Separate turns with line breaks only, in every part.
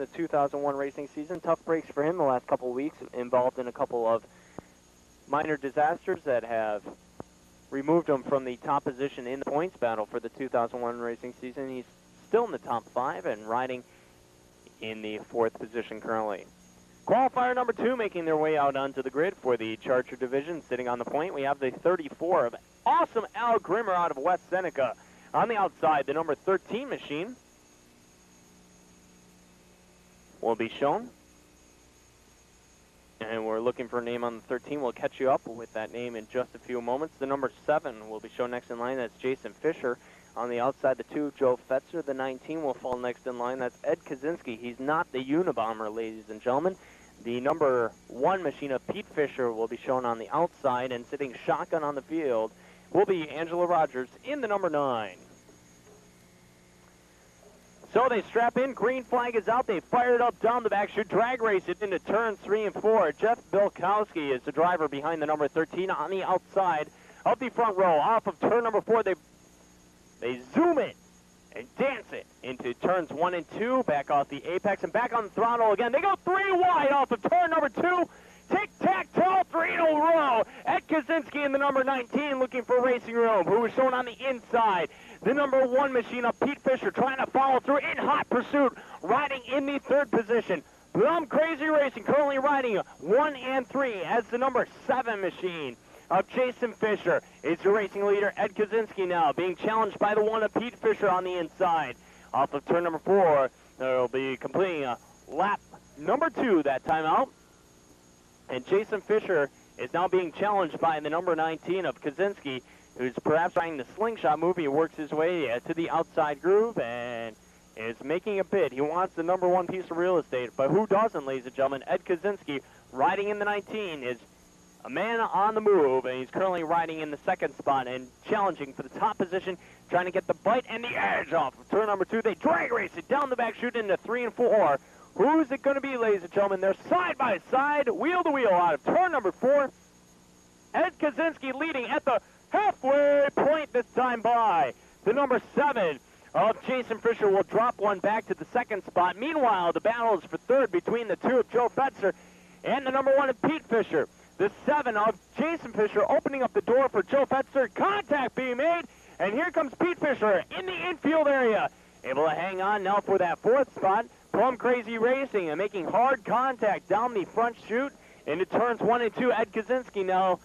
the 2001 racing season. Tough breaks for him the last couple of weeks, involved in a couple of minor disasters that have removed him from the top position in the points battle for the 2001 racing season. He's still in the top 5 and riding in the 4th position currently. Qualifier number 2 making their way out onto the grid for the Charger division. Sitting on the point, we have the 34 of awesome Al Grimmer out of West Seneca. On the outside, the number 13 machine will be shown. And we're looking for a name on the 13. We'll catch you up with that name in just a few moments. The number 7 will be shown next in line. That's Jason Fisher. On the outside, the 2, Joe Fetzer. The 19 will fall next in line. That's Ed Kaczynski. He's not the Unabomber, ladies and gentlemen. The number 1 machine of Pete Fisher will be shown on the outside, and sitting shotgun on the field will be Angela Rogers in the number 9. So they strap in, green flag is out, they fire it up down the back, should drag race it into turns 3 and 4. Jeff Bilkowski is the driver behind the number 13 on the outside of the front row. Off of turn number 4, they zoom it and dance it into turns 1 and 2, back off the apex and back on the throttle again. They go 3 wide off of turn number 2. Tic-tac-toe, 3 in a row. Ed Kaczynski in the number 19 looking for racing room, who was shown on the inside. The number 1 machine of Pete Fisher trying to follow through in hot pursuit, riding in the 3rd position. Plum Crazy Racing currently riding 1 and 3 as the number 7 machine of Jason Fisher. It's your racing leader, Ed Kaczynski, now being challenged by the 1 of Pete Fisher on the inside. Off of turn number 4, they'll be completing a lap number 2 that time out. And Jason Fisher is now being challenged by the number 19 of Kaczynski, who's perhaps trying the slingshot move. He works his way to the outside groove and is making a bid. He wants the number 1 piece of real estate, but who doesn't, ladies and gentlemen? Ed Kaczynski, riding in the 19, is a man on the move, and he's currently riding in the 2nd spot and challenging for the top position, trying to get the bite and the edge off of turn number 2. They drag race it down the back chute into 3 and 4. Who's it going to be, ladies and gentlemen? They're side by side, wheel to wheel out of turn number 4. Ed Kaczynski leading at the halfway point this time by. The number 7 of Jason Fisher will drop one back to the 2nd spot. Meanwhile, the battle is for 3rd between the 2 of Joe Fetzer and the number 1 of Pete Fisher. The 7 of Jason Fisher opening up the door for Joe Fetzer. Contact being made, and here comes Pete Fisher in the infield area. Able to hang on now for that 4th spot. Plum Crazy Racing and making hard contact down the front chute into turns 1 and 2. Ed Kaczynski now,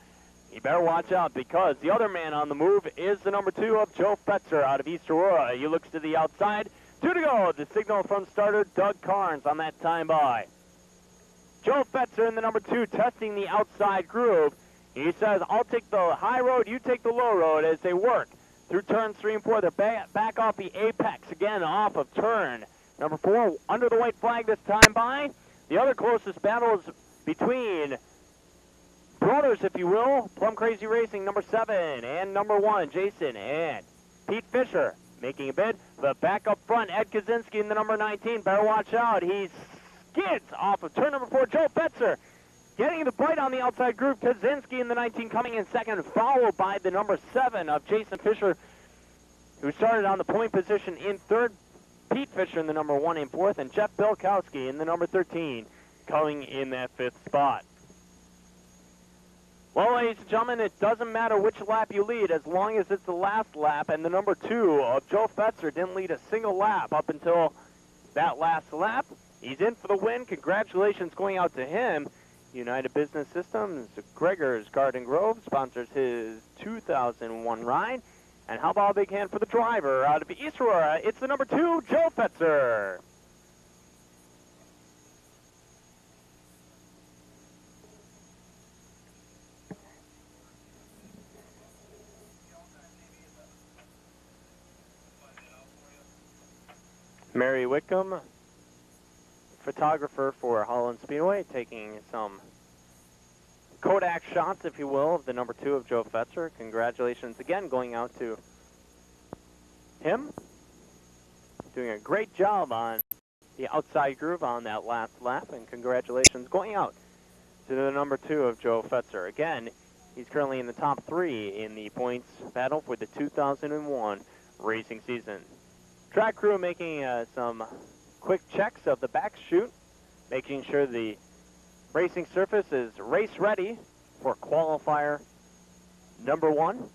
you better watch out because the other man on the move is the number 2 of Joe Fetzer out of East Aurora. He looks to the outside. 2 to go. The signal from starter Doug Carnes on that time by. Joe Fetzer in the number 2 testing the outside groove. He says, I'll take the high road, you take the low road as they work through turns 3 and 4. They're back off the apex again off of turn number 4, under the white flag this time by. The other closest battle is between brothers, if you will. Plum Crazy Racing, number 7, and number 1, Jason and Pete Fisher making a bid. But back up front, Ed Kaczynski in the number 19. Better watch out. He skids off of turn number 4. Joe Fetzer getting the bite on the outside groove. Kaczynski in the 19 coming in 2nd, followed by the number 7 of Jason Fisher, who started on the point position in 3rd. Pete Fisher in the number 1 in 4th, and Jeff Bilkowski in the number 13, coming in that 5th spot. Well, ladies and gentlemen, it doesn't matter which lap you lead as long as it's the last lap, and the number 2 of Joe Fetzer didn't lead a single lap up until that last lap. He's in for the win. Congratulations going out to him. United Business Systems, Gregor's Garden Grove sponsors his 2001 ride. And how about a big hand for the driver out of East Aurora? It's the number 2, Joe Fetzer. Mary Wickham, photographer for Holland Speedway, taking some Kodak shots, if you will, of the number 2 of Joe Fetzer. Congratulations again going out to him. Doing a great job on the outside groove on that last lap, and congratulations going out to the number 2 of Joe Fetzer. Again, he's currently in the top 3 in the points battle for the 2001 racing season. Track crew making some quick checks of the back chute, making sure the racing surface is race ready for qualifier number 1.